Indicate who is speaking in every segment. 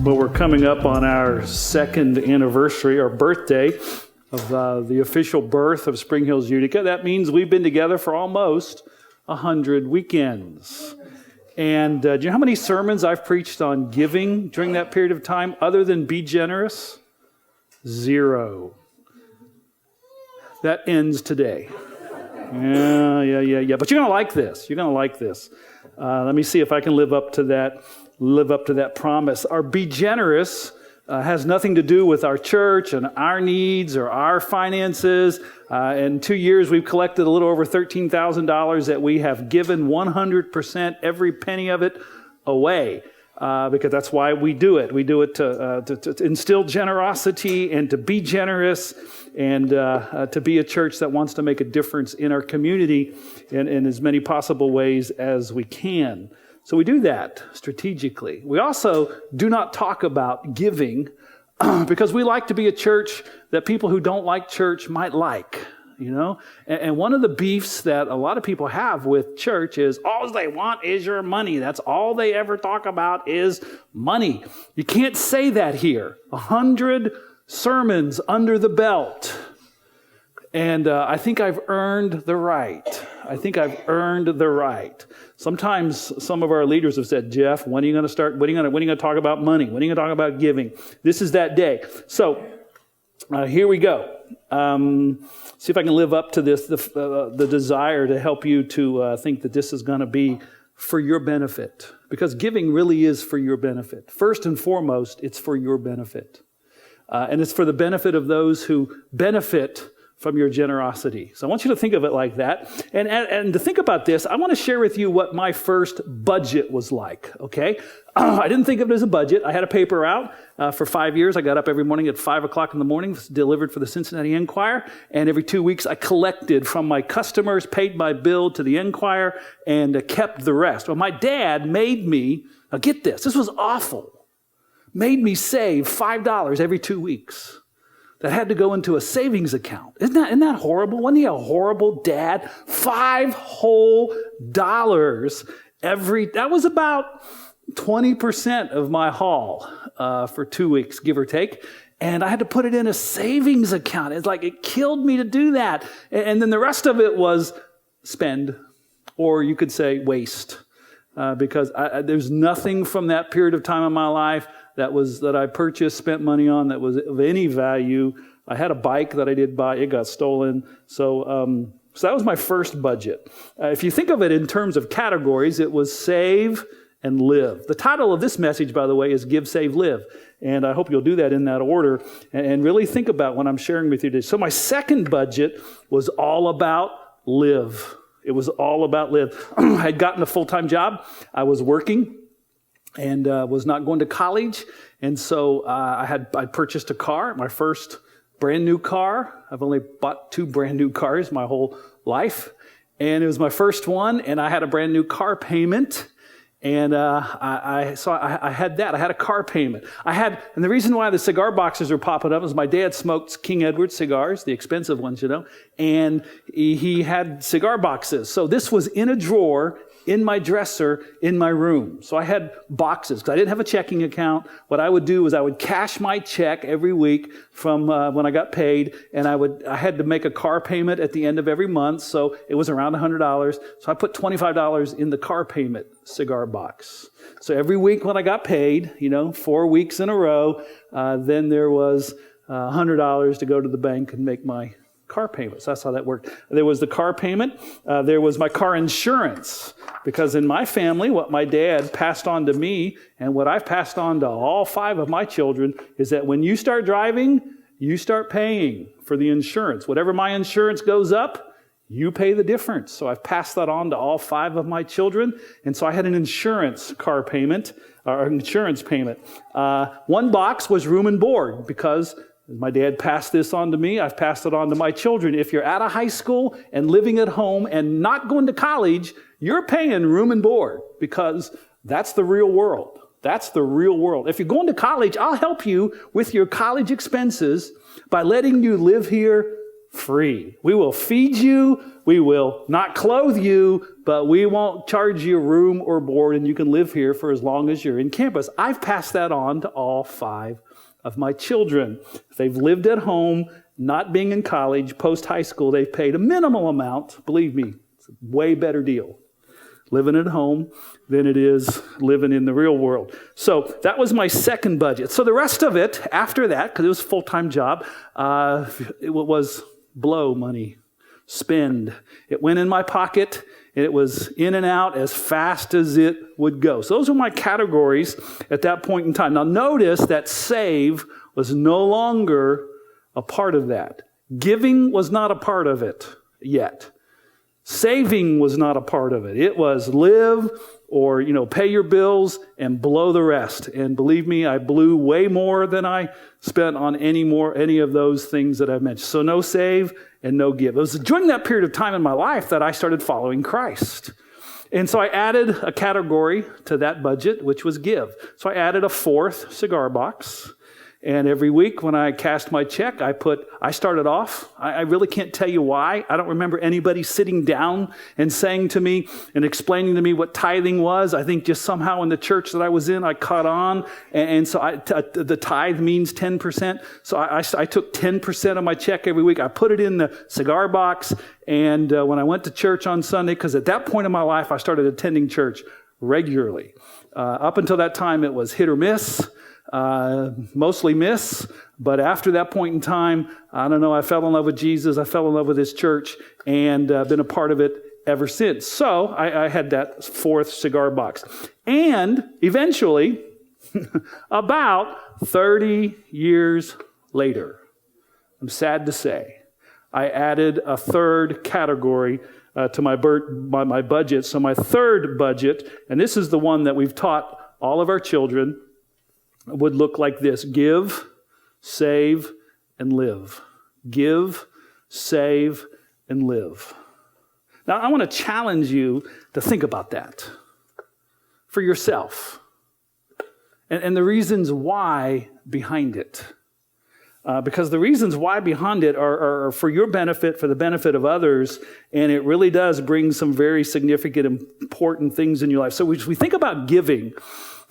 Speaker 1: Well, we're coming up on our second anniversary, our birthday of the official birth of Spring Hills Utica. That means we've been together for almost 100 weekends. And do you know how many sermons I've preached on giving during that period of time other than be generous? 0. That ends today. Yeah. But you're going to like this. You're going to like this. Let me see if I can live up to that promise. Our be generous has nothing to do with our church and our needs or our finances. In 2 years, we've collected a little over $13,000 that we have given 100%, every penny of it, away. Because that's why we do it. We do it to instill generosity and to be generous and to be a church that wants to make a difference in our community in as many possible ways as we can. So we do that strategically. We also do not talk about giving because we like to be a church that people who don't like church might like. You know, and one of the beefs that a lot of people have with church is all they want is your money. That's all they ever talk about is money. You can't say that here. 100 sermons under the belt. And I think I've earned the right. Sometimes some of our leaders have said, Jeff, when are you going to start? When are you going to talk about money? When are you going to talk about giving? This is that day. So here we go. See if I can live up to this, the desire to help you to think that this is going to be for your benefit. Because giving really is for your benefit. First and foremost, it's for your benefit. And it's for the benefit of those who benefit from your generosity. So I want you to think of it like that. And to think about this, I want to share with you what my first budget was like, okay? I didn't think of it as a budget. I had a paper out for 5 years. I got up every morning at 5 o'clock in the morning, delivered for the Cincinnati Enquirer, and every 2 weeks I collected from my customers, paid my bill to the Enquirer, and kept the rest. Well, my dad made me, now get this was awful, made me save $5 every 2 weeks. That had to go into a savings account. Isn't that horrible? Wasn't he a horrible dad? $5 whole that was about 20% of my haul for 2 weeks, give or take. And I had to put it in a savings account. It's like it killed me to do that. And then the rest of it was spend, or you could say waste, because there's nothing from that period of time in my life that I purchased, spent money on that was of any value. I had a bike that I did buy. It got stolen. So that was my first budget. If you think of it in terms of categories, it was save and live. The title of this message, by the way, is Give, Save, Live. And I hope you'll do that in that order and really think about what I'm sharing with you today. So my second budget was all about live. It was all about live. I had gotten a full-time job. I was working and was not going to college. And so I purchased a car, my first brand new car. I've only bought 2 brand new cars my whole life. And it was my first one, and I had a brand new car payment. And I had that. I had a car payment. And the reason why the cigar boxes are popping up is my dad smoked King Edward cigars, the expensive ones, and he had cigar boxes. So this was in a drawer in my dresser in my room. So I had boxes because I didn't have a checking account. What I would do is I would cash my check every week from when I got paid, and I had to make a car payment at the end of every month, so it was around $100. So I put $25 in the car payment cigar box. So every week when I got paid, 4 weeks in a row, then there was $100 to go to the bank and make my car payments. That's how that worked. There was the car payment. There was my car insurance. Because in my family, what my dad passed on to me and what I've passed on to all 5 of my children is that when you start driving, you start paying for the insurance. Whatever my insurance goes up, you pay the difference. So I've passed that on to all 5 of my children. And so I had an insurance payment. One box was room and board because my dad passed this on to me. I've passed it on to my children. If you're out of high school and living at home and not going to college, you're paying room and board because that's the real world. That's the real world. If you're going to college, I'll help you with your college expenses by letting you live here free. We will feed you. We will not clothe you, but we won't charge you room or board, and you can live here for as long as you're in campus. I've passed that on to all 5 of my children. If they've lived at home, not being in college, post-high school, they've paid a minimal amount. Believe me, it's a way better deal living at home than it is living in the real world. So that was my second budget. So the rest of it, after that, because it was a full-time job, it was blow money, spend. It went in my pocket, and it was in and out as fast as it would go. So those were my categories at that point in time. Now notice that save was no longer a part of that. Giving was not a part of it yet. Saving was not a part of it. It was live or, pay your bills and blow the rest. And believe me, I blew way more than I spent on any of those things that I've mentioned. So no save and no give. It was during that period of time in my life that I started following Christ. And so I added a category to that budget, which was give. So I added a 4th cigar box. And every week when I cast my check, I started off, I really can't tell you why. I don't remember anybody sitting down and saying to me and explaining to me what tithing was. I think just somehow in the church that I was in, I caught on. And so the tithe means 10%. So I took 10% of my check every week. I put it in the cigar box. And when I went to church on Sunday, because at that point in my life, I started attending church regularly. Up until that time, it was hit or miss. Mostly miss, but after that point in time, I don't know, I fell in love with Jesus, I fell in love with his church, and been a part of it ever since. So I had that 4th cigar box. And eventually, about 30 years later, I'm sad to say, I added a 3rd category to my budget. So my 3rd budget, and this is the one that we've taught all of our children, would look like this: give, save, and live. Give, save, and live. Now, I want to challenge you to think about that for yourself and the reasons why behind it. Because the reasons why behind it are for your benefit, for the benefit of others, and it really does bring some very significant, important things in your life. So as we think about giving,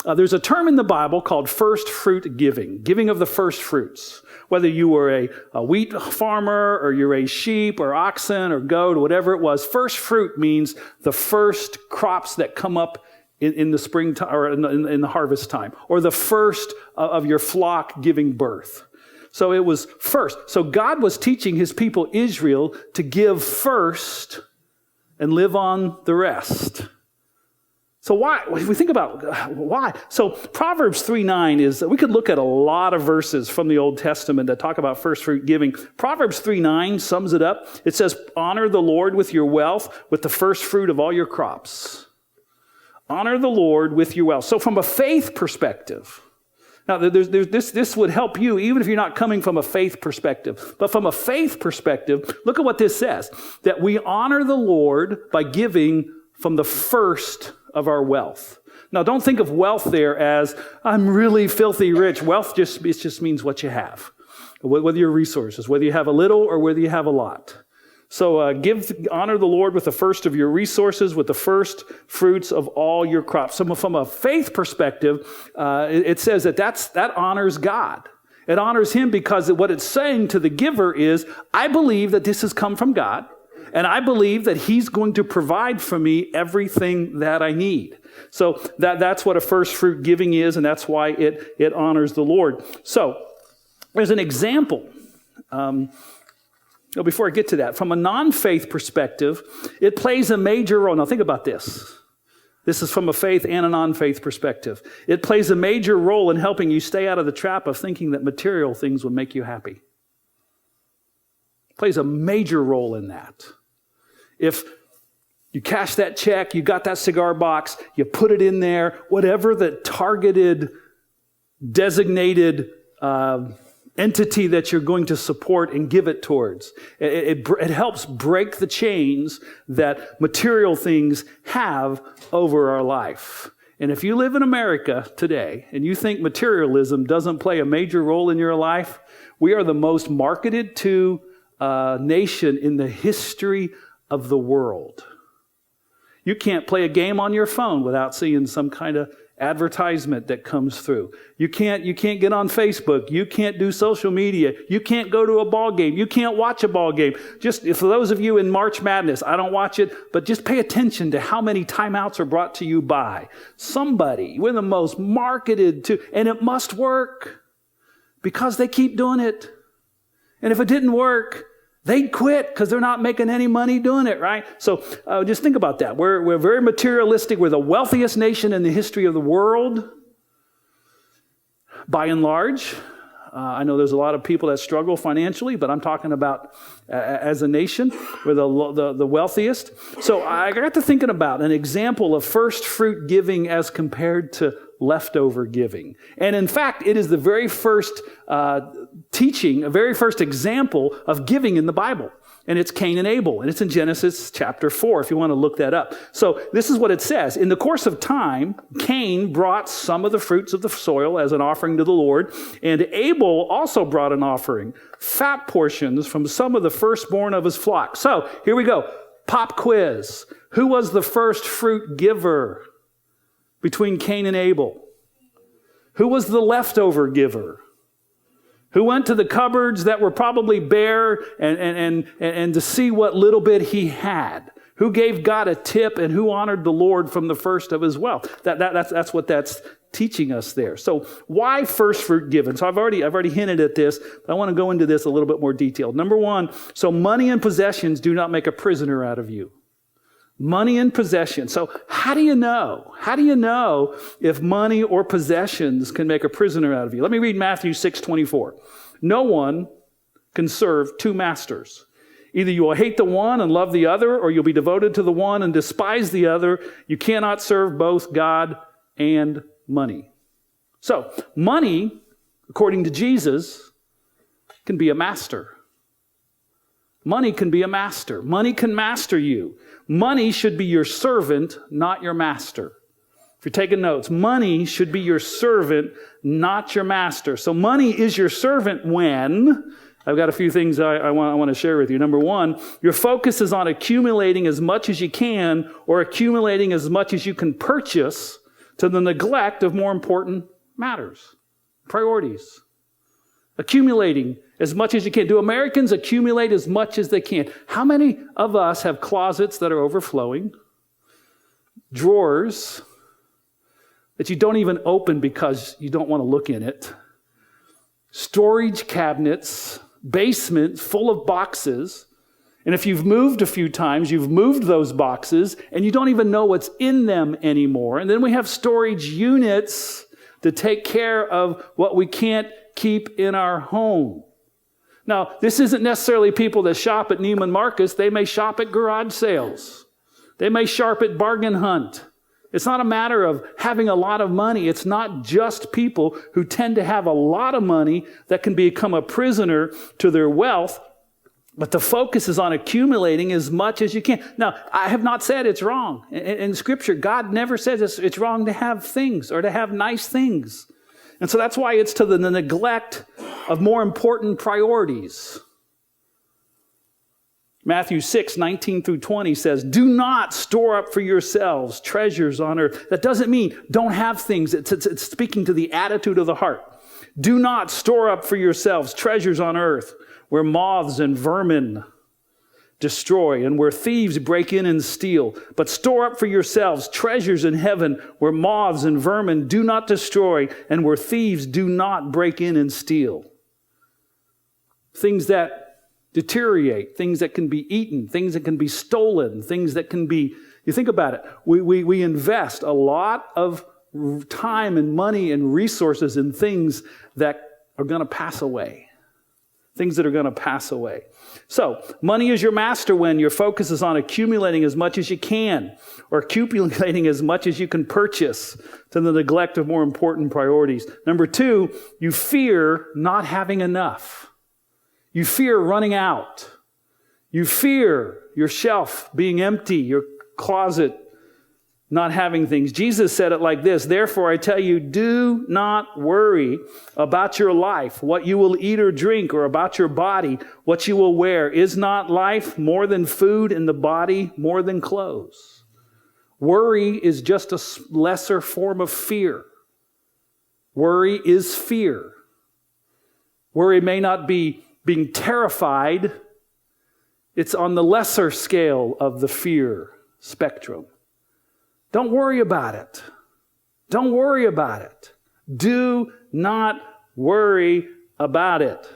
Speaker 1: there's a term in the Bible called first fruit giving of the first fruits. Whether you were a wheat farmer or you're a sheep or oxen or goat or whatever it was, first fruit means the first crops that come up in the springtime or in the harvest time, or the first of your flock giving birth. So it was first. So God was teaching his people Israel to give first and live on the rest. So why? If we think about why. So Proverbs 3:9 is, we could look at a lot of verses from the Old Testament that talk about first fruit giving. Proverbs 3:9 sums it up. It says, honor the Lord with your wealth, with the first fruit of all your crops. Honor the Lord with your wealth. So from a faith perspective, now this would help you even if you're not coming from a faith perspective. But from a faith perspective, look at what this says, that we honor the Lord by giving from the first of our wealth. Now, don't think of wealth there as, I'm really filthy rich. Wealth just means what you have, whether your resources, whether you have a little or whether you have a lot. So honor the Lord with the first of your resources, with the first fruits of all your crops. So from a faith perspective, it says that honors God. It honors him because what it's saying to the giver is, I believe that this has come from God. And I believe that he's going to provide for me everything that I need. So that's what a first fruit giving is, and that's why it honors the Lord. So there's an example. Before I get to that, from a non-faith perspective, it plays a major role. Now think about this. This is from a faith and a non-faith perspective. It plays a major role in helping you stay out of the trap of thinking that material things will make you happy. It plays a major role in that. If you cash that check, you got that cigar box, you put it in there, whatever the targeted, designated entity that you're going to support and give it towards, it helps break the chains that material things have over our life. And if you live in America today and you think materialism doesn't play a major role in your life, we are the most marketed to nation in the history of the world. You can't play a game on your phone without seeing some kind of advertisement that comes through. You can't get on Facebook. You can't do social media. You can't go to a ball game. You can't watch a ball game. Just for those of you in March Madness, I don't watch it, but just pay attention to how many timeouts are brought to you by somebody. We're the most marketed to, and it must work because they keep doing it. And if it didn't work, they'd quit because they're not making any money doing it, right? So just think about that. We're very materialistic. We're the wealthiest nation in the history of the world, by and large. I know there's a lot of people that struggle financially, but I'm talking about as a nation, we're the wealthiest. So I got to thinking about an example of first fruit giving as compared to leftover giving. And in fact, it is the very first teaching, a very first example of giving in the Bible. And it's Cain and Abel. And it's in Genesis chapter 4, if you want to look that up. So this is what it says. In the course of time, Cain brought some of the fruits of the soil as an offering to the Lord. And Abel also brought an offering, fat portions from some of the firstborn of his flock. So here we go. Pop quiz. Who was the first fruit giver between Cain and Abel? Who was the leftover giver? Who went to the cupboards that were probably bare and to see what little bit he had? Who gave God a tip and who honored the Lord from the first of his wealth? That's what that's teaching us there. So why first fruit given? So I've already hinted at this, but I want to go into this a little bit more detailed. Number one, so money and possessions do not make a prisoner out of you. Money and possessions. So how do you know? How do you know if money or possessions can make a prisoner out of you? Let me read Matthew 6:24. No one can serve two masters. Either you will hate the one and love the other, or you'll be devoted to the one and despise the other. You cannot serve both God and money. So money, according to Jesus, can be a master. Money can be a master. Money can master you. Money should be your servant, not your master. If you're taking notes, money should be your servant, not your master. So money is your servant when, I've got a few things I want to share with you. Number one, your focus is on accumulating as much as you can or accumulating as much as you can purchase to the neglect of more important matters, priorities. Accumulating as much as you can. Do Americans accumulate as much as they can? How many of us have closets that are overflowing? Drawers that you don't even open because you don't want to look in it? Storage cabinets, basements full of boxes. And if you've moved a few times, you've moved those boxes and you don't even know what's in them anymore. And then we have storage units to take care of what we can't keep in our home. Now, this isn't necessarily people that shop at Neiman Marcus. They may shop at garage sales. They may shop at bargain hunt. It's not a matter of having a lot of money. It's not just people who tend to have a lot of money that can become a prisoner to their wealth, but the focus is on accumulating as much as you can. Now, I have not said it's wrong. In Scripture, God never says it's wrong to have things or to have nice things. And so that's why it's to the neglect of more important priorities. Matthew 6:19 through 20 says, do not store up for yourselves treasures on earth. That doesn't mean don't have things. It's speaking to the attitude of the heart. Do not store up for yourselves treasures on earth where moths and vermin destroy and where thieves break in and steal. But store up for yourselves treasures in heaven where moths and vermin do not destroy and where thieves do not break in and steal. Things that deteriorate, things that can be eaten, things that can be stolen, things that can be, you think about it, we invest a lot of time and money and resources in things that are going to pass away. Things that are going to pass away. So, money is your master when your focus is on accumulating as much as you can or accumulating as much as you can purchase to the neglect of more important priorities. Number two, you fear not having enough. You fear running out. You fear your shelf being empty, your closet not having things. Jesus said it like this, therefore I tell you, do not worry about your life, what you will eat or drink, or about your body, what you will wear. Is not life more than food, and the body more than clothes? Worry is just a lesser form of fear. Worry is fear. Worry may not be being terrified. It's on the lesser scale of the fear spectrum. Don't worry about it. Don't worry about it. Do not worry about it.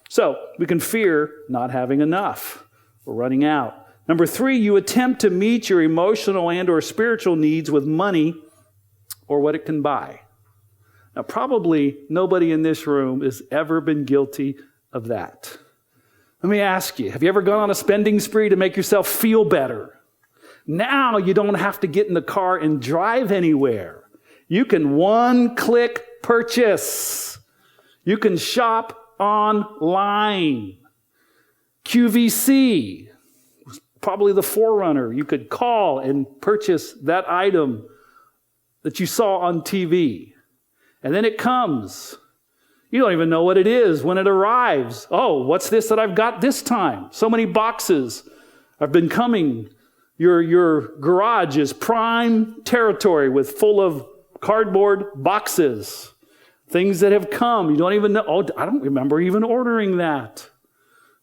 Speaker 1: So we can fear not having enough or running out. Number 3, you attempt to meet your emotional and or spiritual needs with money or what it can buy. Now, probably nobody in this room has ever been guilty of that. Let me ask you, have you ever gone on a spending spree to make yourself feel better? Now you don't have to get in the car and drive anywhere. You can one-click purchase. You can shop online. QVC was probably the forerunner. You could call and purchase that item that you saw on TV. And then it comes. You don't even know what it is when it arrives. Oh, what's this that I've got this time? So many boxes have been coming. Your garage is prime territory full of cardboard boxes. Things that have come. You don't even know. Oh, I don't remember even ordering that.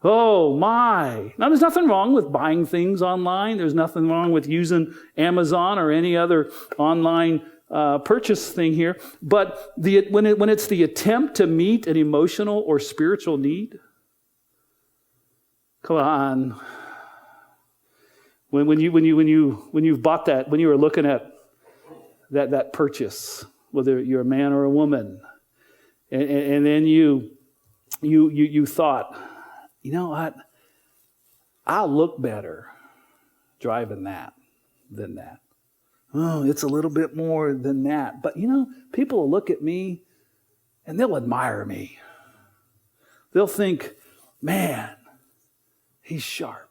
Speaker 1: Oh, my. Now, there's nothing wrong with buying things online. There's nothing wrong with using Amazon or any other online purchase thing here. But when it's the attempt to meet an emotional or spiritual need, come on. When you've bought that, when you were looking at that purchase, whether you're a man or a woman, and then you thought, you know what? I'll look better driving that than that. Oh, it's a little bit more than that. But people will look at me and they'll admire me. They'll think, man, he's sharp.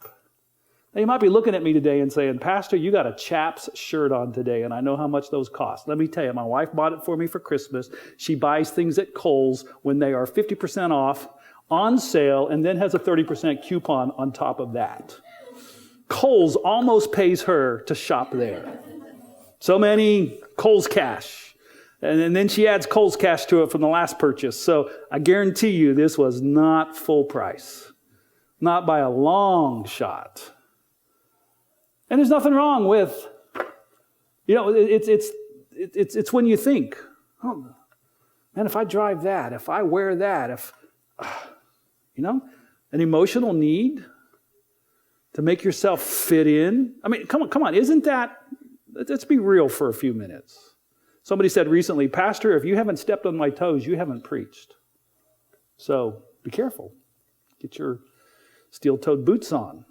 Speaker 1: Now, you might be looking at me today and saying, Pastor, you got a Chaps shirt on today, and I know how much those cost. Let me tell you, my wife bought it for me for Christmas. She buys things at Kohl's when they are 50% off, on sale, and then has a 30% coupon on top of that. Kohl's almost pays her to shop there. So many Kohl's cash. And then she adds Kohl's cash to it from the last purchase. So I guarantee you this was not full price. Not by a long shot. And there's nothing wrong with, it's when you think, oh, man, if I drive that, if I wear that, an emotional need to make yourself fit in. I mean, come on, isn't that, let's be real for a few minutes. Somebody said recently, Pastor, if you haven't stepped on my toes, you haven't preached. So be careful. Get your steel-toed boots on.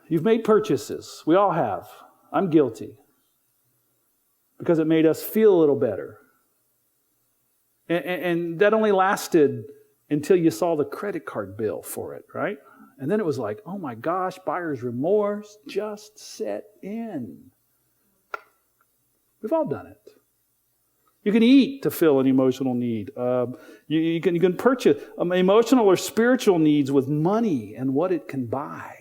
Speaker 1: You've made purchases. We all have. I'm guilty. Because it made us feel a little better. And that only lasted until you saw the credit card bill for it, right? And then it was like, oh my gosh, buyer's remorse just set in. We've all done it. You can eat to fill an emotional need. You can purchase emotional or spiritual needs with money and what it can buy.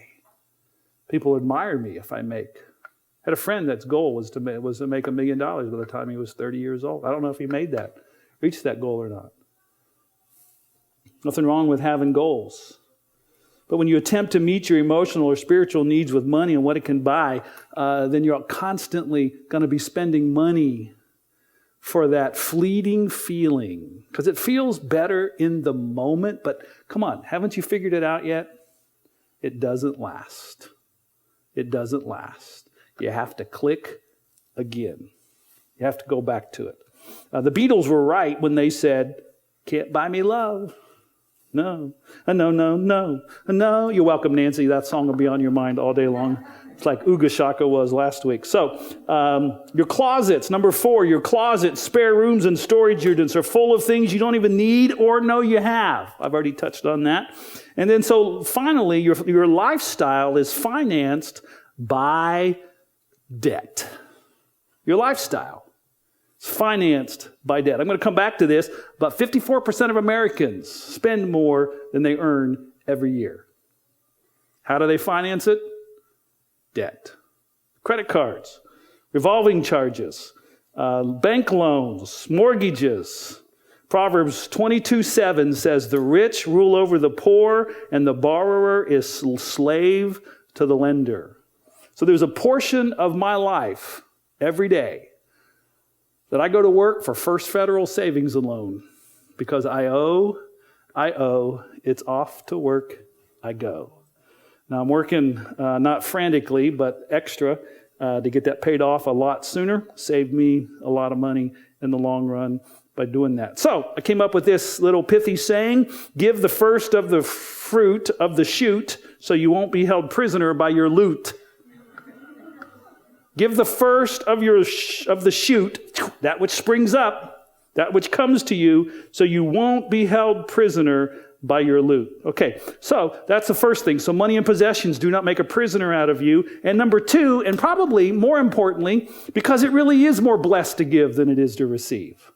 Speaker 1: People admire me if I had a friend that's goal was to make $1 million by the time he was 30 years old. I don't know if he reached that goal or not. Nothing wrong with having goals. But when you attempt to meet your emotional or spiritual needs with money and what it can buy, then you're constantly going to be spending money for that fleeting feeling. Because it feels better in the moment, but come on, haven't you figured it out yet? It doesn't last. It doesn't last. You have to click again. You have to go back to it. The Beatles were right when they said, can't buy me love. No. No. You're welcome, Nancy. That song will be on your mind all day long. It's like Uga Shaka was last week. So your closets, number 4, your closets, spare rooms, and storage units are full of things you don't even need or know you have. I've already touched on that. And then so finally, your lifestyle is financed by debt. Your lifestyle is financed by debt. I'm going to come back to this, but 54% of Americans spend more than they earn every year. How do they finance it? Debt. Credit cards, revolving charges, bank loans, mortgages. Proverbs 22:7 says, the rich rule over the poor, and the borrower is slave to the lender. So there's a portion of my life every day that I go to work for First Federal Savings and Loan because I owe, it's off to work I go. Now, I'm working not frantically, but extra to get that paid off a lot sooner. Saved me a lot of money in the long run by doing that. So I came up with this little pithy saying, give the first of the fruit of the shoot so you won't be held prisoner by your loot. Give the first of the shoot, that which springs up, that which comes to you, so you won't be held prisoner by your loot. Okay, so that's the first thing. So money and possessions do not make a prisoner out of you. And number 2, and probably more importantly, because it really is more blessed to give than it is to receive.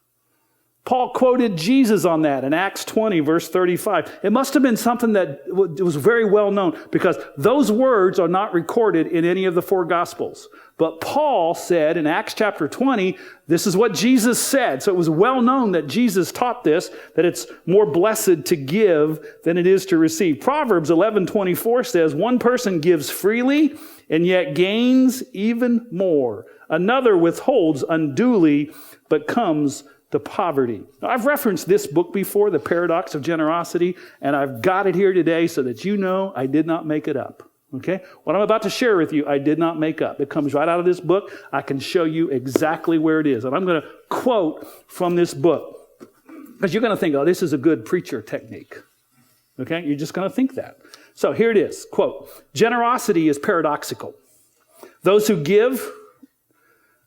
Speaker 1: Paul quoted Jesus on that in Acts 20, verse 35. It must have been something that was very well known because those words are not recorded in any of the 4 Gospels. But Paul said in Acts chapter 20, this is what Jesus said. So it was well known that Jesus taught this, that it's more blessed to give than it is to receive. Proverbs 11:24 says, one person gives freely and yet gains even more. Another withholds unduly but comes to poverty. Now, I've referenced this book before, The Paradox of Generosity, and I've got it here today so that you know I did not make it up. Okay? What I'm about to share with you, I did not make up. It comes right out of this book. I can show you exactly where it is. And I'm going to quote from this book. Because you're going to think, oh, this is a good preacher technique. Okay? You're just going to think that. So here it is. Quote, generosity is paradoxical. Those who give,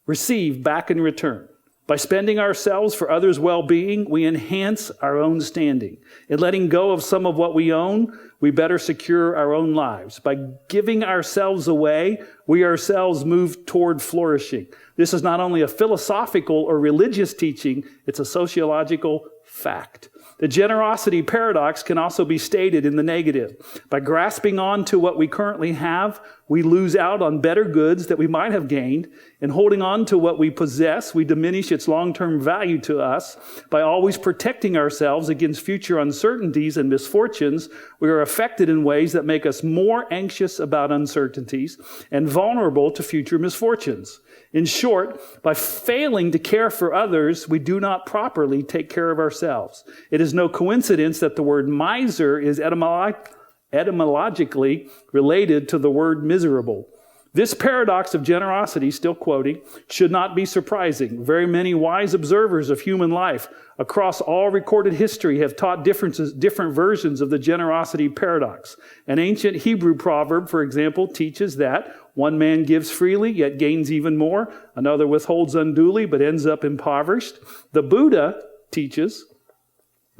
Speaker 1: receive back in return. By spending ourselves for others' well-being, we enhance our own standing. In letting go of some of what we own, we better secure our own lives. By giving ourselves away, we ourselves move toward flourishing. This is not only a philosophical or religious teaching, it's a sociological fact. The generosity paradox can also be stated in the negative. By grasping on to what we currently have, we lose out on better goods that we might have gained. In holding on to what we possess, we diminish its long-term value to us. By always protecting ourselves against future uncertainties and misfortunes, we are affected in ways that make us more anxious about uncertainties and vulnerable to future misfortunes. In short, by failing to care for others, we do not properly take care of ourselves. It is no coincidence that the word miser is etymologically related to the word miserable. This paradox of generosity, still quoting, should not be surprising. Very many wise observers of human life across all recorded history have taught different versions of the generosity paradox. An ancient Hebrew proverb, for example, teaches that one man gives freely, yet gains even more. Another withholds unduly, but ends up impoverished. The Buddha teaches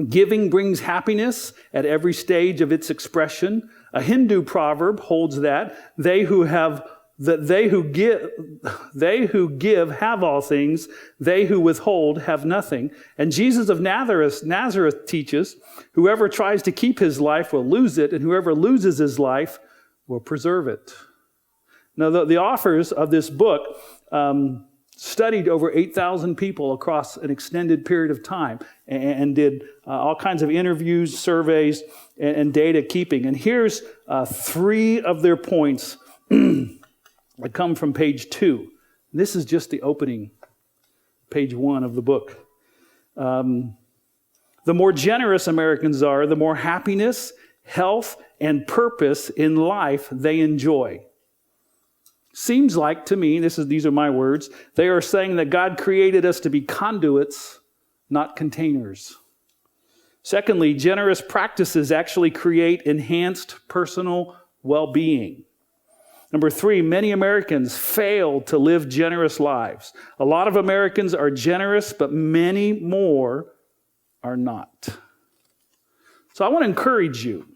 Speaker 1: giving brings happiness at every stage of its expression. A Hindu proverb holds that they who give have all things, they who withhold have nothing. And Jesus of Nazareth teaches, whoever tries to keep his life will lose it, and whoever loses his life will preserve it. Now, the authors of this book studied over 8,000 people across an extended period of time and did all kinds of interviews, surveys, and data keeping. And here's 3 of their points that come from page 2. This is just the opening, page 1 of the book. The more generous Americans are, the more happiness, health, and purpose in life they enjoy. Seems like to me, these are my words, they are saying that God created us to be conduits, not containers. Secondly, generous practices actually create enhanced personal well-being. Number 3, many Americans fail to live generous lives. A lot of Americans are generous, but many more are not. So I want to encourage you,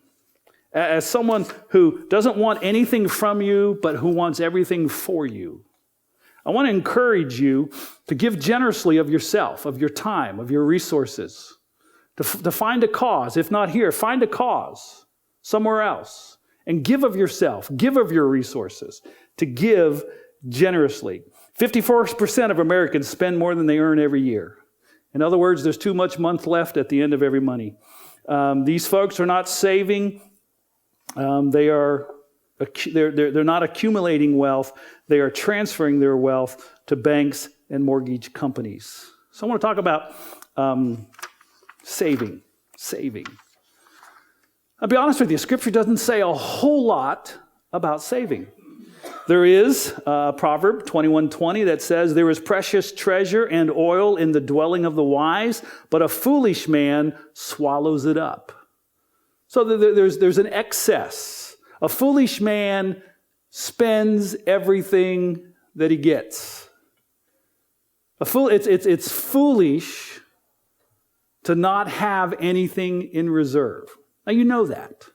Speaker 1: as someone who doesn't want anything from you, but who wants everything for you. I want to encourage you to give generously of yourself, of your time, of your resources, to find a cause. If not here, find a cause somewhere else. And give of yourself, give of your resources, to give generously. 54% of Americans spend more than they earn every year. In other words, there's too much month left at the end of every money. These folks are not saving. They're not accumulating wealth. They are transferring their wealth to banks and mortgage companies. So I want to talk about saving. I'll be honest with you, Scripture doesn't say a whole lot about saving. There is Proverb 21:20 that says, there is precious treasure and oil in the dwelling of the wise, but a foolish man swallows it up. So there's an excess. A foolish man spends everything that he gets. It's foolish to not have anything in reserve. Now, you know that.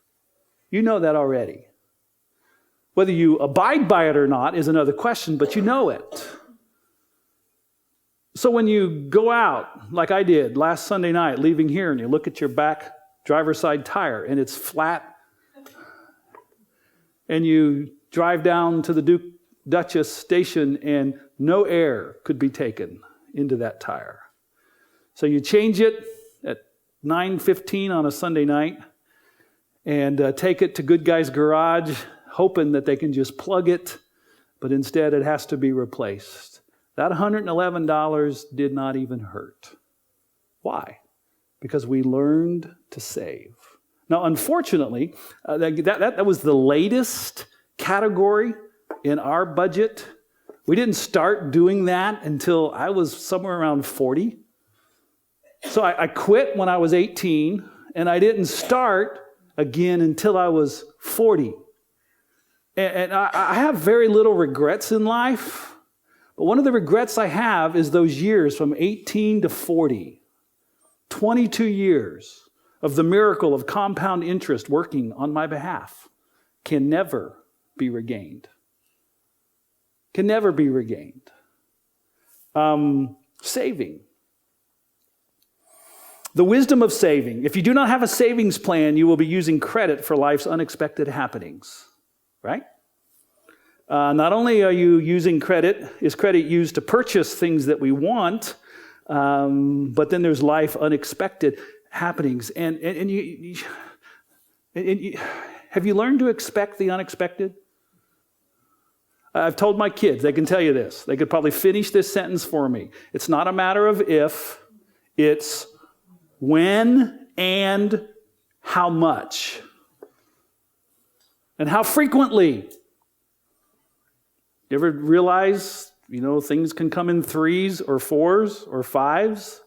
Speaker 1: You know that already. Whether you abide by it or not is another question, but you know it. So when you go out, like I did last Sunday night, leaving here, and you look at your back driver's side tire, and it's flat, and you drive down to the Duchess station, and no air could be taken into that tire. So you change it at 9:15 on a Sunday night, and take it to Good Guy's Garage, hoping that they can just plug it, but instead it has to be replaced. That $111 did not even hurt. Why? Because we learned to save. Now, unfortunately, that was the latest category in our budget. We didn't start doing that until I was somewhere around 40. So I quit when I was 18, and I didn't start again until I was 40. And I have very little regrets in life, but one of the regrets I have is those years from 18 to 40, 22 years of the miracle of compound interest working on my behalf can never be regained. Can never be regained. Saving. The wisdom of saving. If you do not have a savings plan, you will be using credit for life's unexpected happenings, right? Not only are you using credit, is credit used to purchase things that we want, but then there's life unexpected happenings. And you, have you learned to expect the unexpected? I've told my kids, they can tell you this. They could probably finish this sentence for me. It's not a matter of if, it's when and how much. And how frequently. You ever realize, things can come in 3s or 4s or 5s?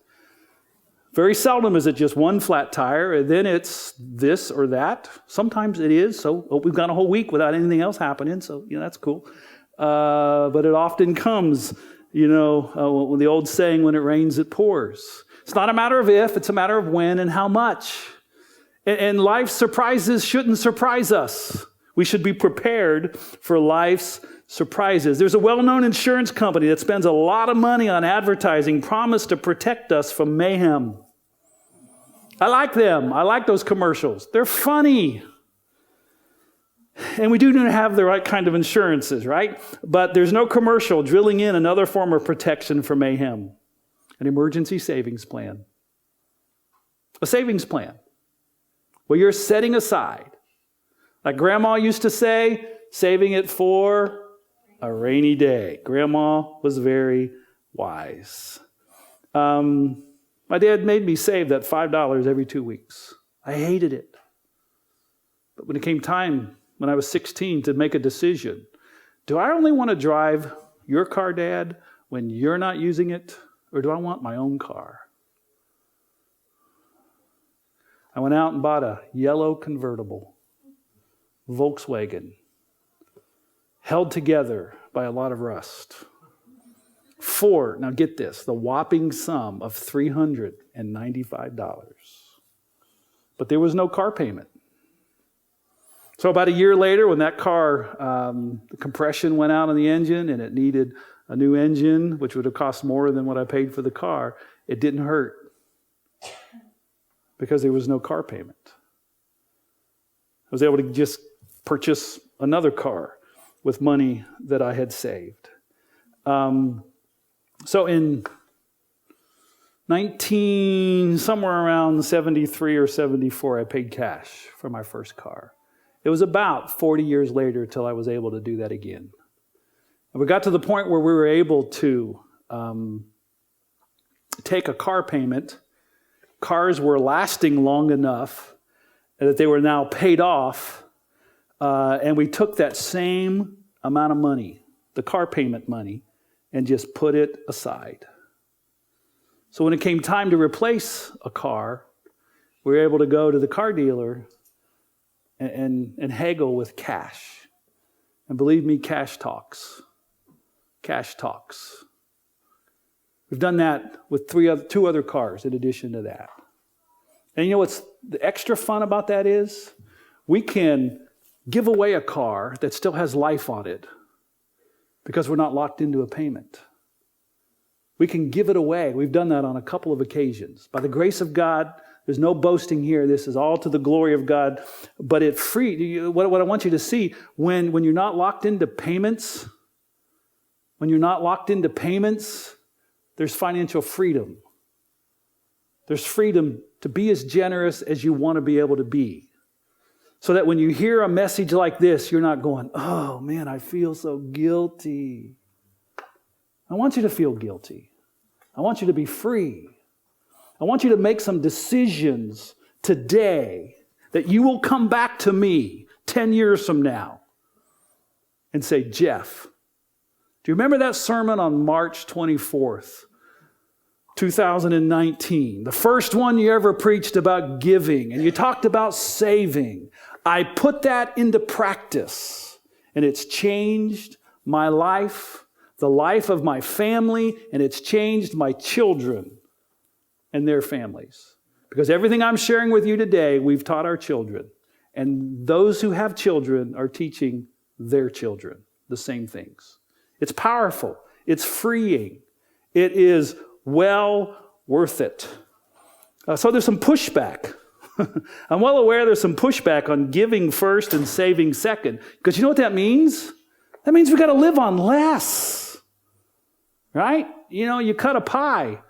Speaker 1: Very seldom is it just one flat tire, and then it's this or that. Sometimes it is, so we've gone a whole week without anything else happening, so that's cool. But it often comes, the old saying, when it rains, it pours. It's not a matter of if, it's a matter of when and how much. And life's surprises shouldn't surprise us. We should be prepared for life's surprises. There's a well-known insurance company that spends a lot of money on advertising, promised to protect us from mayhem. I like them. I like those commercials. They're funny. And we do need to have the right kind of insurances, right? But there's no commercial drilling in another form of protection for mayhem. An emergency savings plan. A savings plan where you're setting aside, like Grandma used to say, saving it for a rainy day. Grandma was very wise. My dad made me save that $5 every 2 weeks. I hated it. But when it came time, when I was 16, to make a decision, do I only want to drive your car, Dad, when you're not using it, or do I want my own car? I went out and bought a yellow convertible, Volkswagen. held together by a lot of rust. For, now get this, the whopping sum of $395. But there was no car payment. So about a year later, when that car, the compression went out on the engine and it needed a new engine, which would have cost more than what I paid for the car, it didn't hurt because there was no car payment. I was able to just purchase another car with money that I had saved. So in somewhere around 73 or 74, I paid cash for my first car. It was about 40 years later till I was able to do that again. And we got to the point where we were able to take a car payment. Cars were lasting long enough that they were now paid off. And we took that same amount of money, the car payment money, and just put it aside. So when it came time to replace a car, we were able to go to the car dealer and haggle with cash. And believe me, cash talks. Cash talks. We've done that with two other cars in addition to that. And you know what's the extra fun about that is? We can give away a car that still has life on it because we're not locked into a payment. We can give it away. We've done that on a couple of occasions. By the grace of God, there's no boasting here. This is all to the glory of God. But it free. What I want you to see, when you're not locked into payments, there's financial freedom. There's freedom to be as generous as you want to be able to be. So that when you hear a message like this, you're not going, oh man, I feel so guilty. I want you to feel guilty. I want you to be free. I want you to make some decisions today that you will come back to me 10 years from now and say, Jeff, do you remember that sermon on March 24th, 2019? The first one you ever preached about giving, and you talked about saving. I put that into practice, and it's changed my life, the life of my family, and it's changed my children and their families. Because everything I'm sharing with you today, we've taught our children. And those who have children are teaching their children the same things. It's powerful. It's freeing. It is well worth it. So there's some pushback. I'm well aware there's some pushback on giving first and saving second. Because you know what that means? That means we've got to live on less. Right? You know, you cut a pie.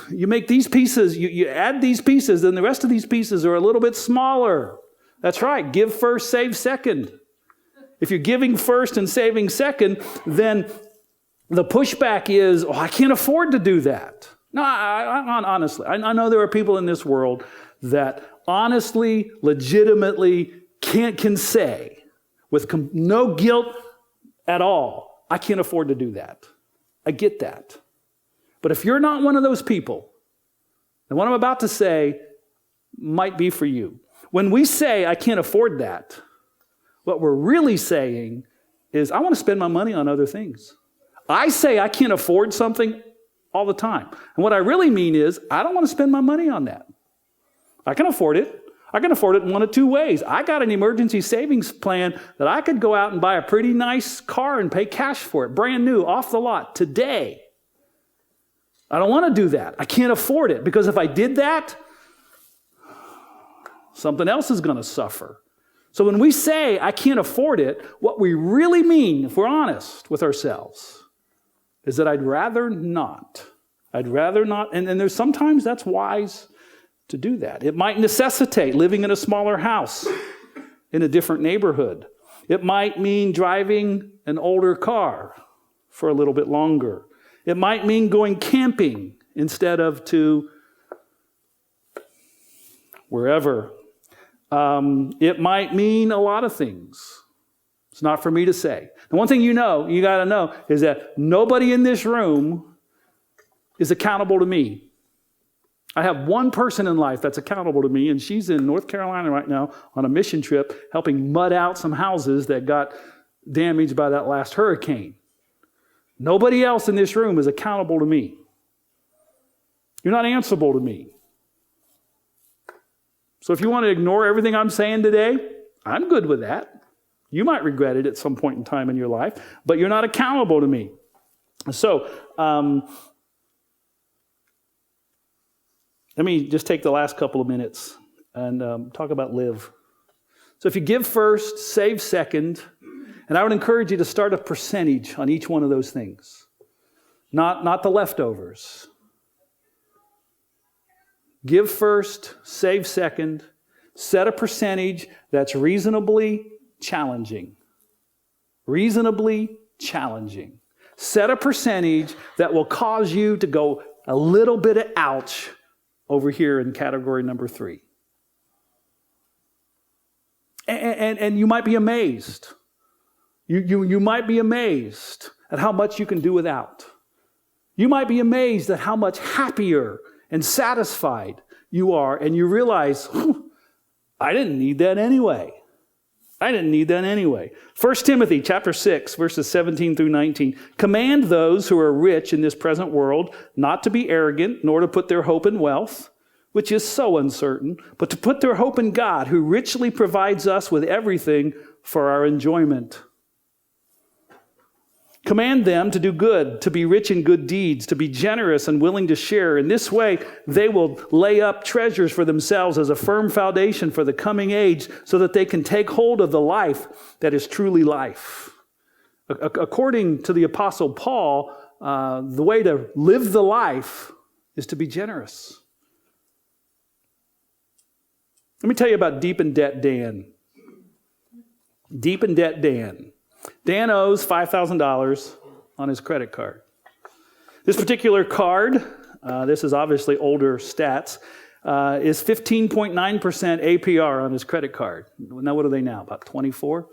Speaker 1: You make these pieces, you add these pieces, and the rest of these pieces are a little bit smaller. That's right. Give first, save second. If you're giving first and saving second, then the pushback is, oh, I can't afford to do that. No, honestly, I know there are people in this world that honestly, legitimately can say with no guilt at all, I can't afford to do that. I get that. But if you're not one of those people, then what I'm about to say might be for you. When we say, I can't afford that, what we're really saying is, I want to spend my money on other things. I say I can't afford something all the time. And what I really mean is, I don't want to spend my money on that. I can afford it. I can afford it in one of two ways. I got an emergency savings plan that I could go out and buy a pretty nice car and pay cash for it, brand new, off the lot, today. I don't want to do that. I can't afford it, because if I did that, something else is going to suffer. So when we say, I can't afford it, what we really mean, if we're honest with ourselves, is that I'd rather not. I'd rather not. And there's sometimes that's wise to do that. It might necessitate living in a smaller house in a different neighborhood. It might mean driving an older car for a little bit longer. It might mean going camping instead of to wherever. It might mean a lot of things. It's not for me to say. The one thing you got to know, is that nobody in this room is accountable to me. I have one person in life that's accountable to me, and she's in North Carolina right now on a mission trip helping mud out some houses that got damaged by that last hurricane. Nobody else in this room is accountable to me. You're not answerable to me. So if you want to ignore everything I'm saying today, I'm good with that. You might regret it at some point in time in your life, but you're not accountable to me. So let me just take the last couple of minutes and talk about live. So if you give first, save second, and I would encourage you to start a percentage on each one of those things, not the leftovers. Give first, save second, set a percentage that's reasonably challenging. Reasonably challenging. Set a percentage that will cause you to go a little bit of ouch over here in category number 3. And you might be amazed. You might be amazed at how much you can do without. You might be amazed at how much happier and satisfied you are, and you realize, I didn't need that anyway. I didn't need that anyway. 1 Timothy chapter 6, verses 17 through 19. Command those who are rich in this present world not to be arrogant, nor to put their hope in wealth, which is so uncertain, but to put their hope in God, who richly provides us with everything for our enjoyment. Command them to do good, to be rich in good deeds, to be generous and willing to share. In this way, they will lay up treasures for themselves as a firm foundation for the coming age, so that they can take hold of the life that is truly life. According to the Apostle Paul, the way to live the life is to be generous. Let me tell you about Deep in Debt Dan. Deep in Debt Dan. Dan owes $5,000 on his credit card. This particular card, this is obviously older stats, is 15.9% APR on his credit card. Now what are they now, about 24?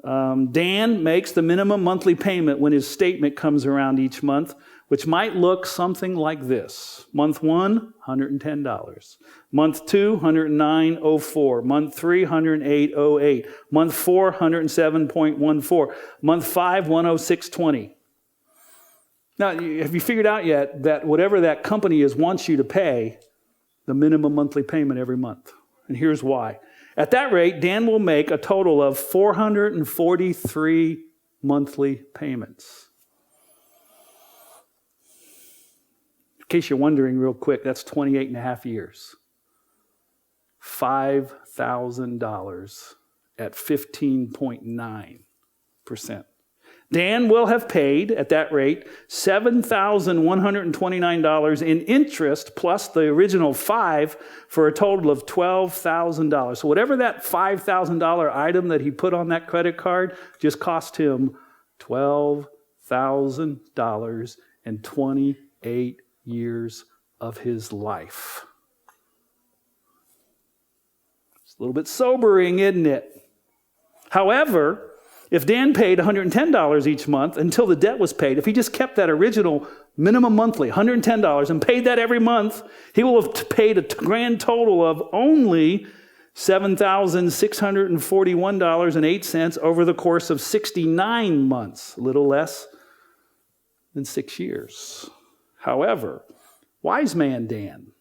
Speaker 1: Dan makes the minimum monthly payment when his statement comes around each month, which might look something like this. Month 1, $110. Month 2, $109.04. Month 3, $108.08. Month 4, $107.14. Month 5, $106.20. Now, have you figured out yet that whatever that company wants you to pay, the minimum monthly payment every month? And here's why. At that rate, Dan will make a total of 443 monthly payments. In case you're wondering real quick, that's 28 and a half years. $5,000 at 15.9%. Dan will have paid, at that rate, $7,129 in interest plus the original $5,000 for a total of $12,000. So whatever that $5,000 item that he put on that credit card just cost him $12,000 and 28 years of his life. It's a little bit sobering, isn't it? However, if Dan paid $110 each month until the debt was paid, if he just kept that original minimum monthly, $110, and paid that every month, he will have paid a grand total of only $7,641.08 over the course of 69 months, a little less than 6 years. However, wise man Dan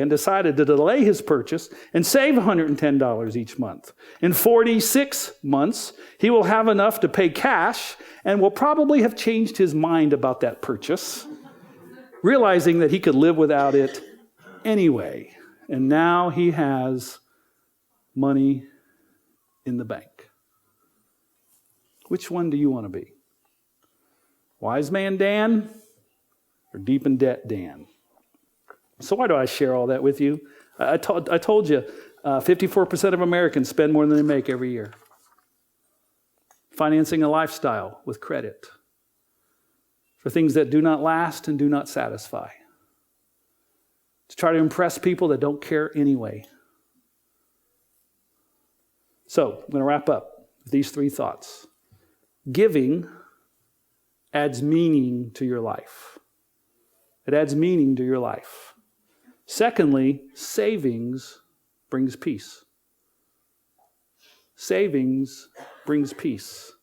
Speaker 1: decided to delay his purchase and save $110 each month. In 46 months, he will have enough to pay cash and will probably have changed his mind about that purchase, realizing that he could live without it anyway. And now he has money in the bank. Which one do you want to be? Wise man Dan or deep in debt Dan? So why do I share all that with you? I told you, 54% of Americans spend more than they make every year. Financing a lifestyle with credit for things that do not last and do not satisfy. To try to impress people that don't care anyway. So, I'm going to wrap up with these 3 thoughts. Giving adds meaning to your life. It adds meaning to your life. Secondly, savings brings peace. Savings brings peace.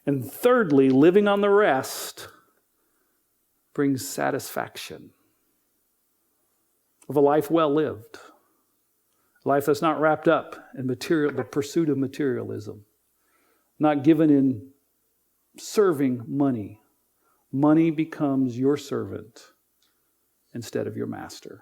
Speaker 1: And thirdly, living on the rest brings satisfaction of a life well lived. A life that's not wrapped up in the pursuit of materialism. Not given in serving money. Money becomes your servant instead of your master.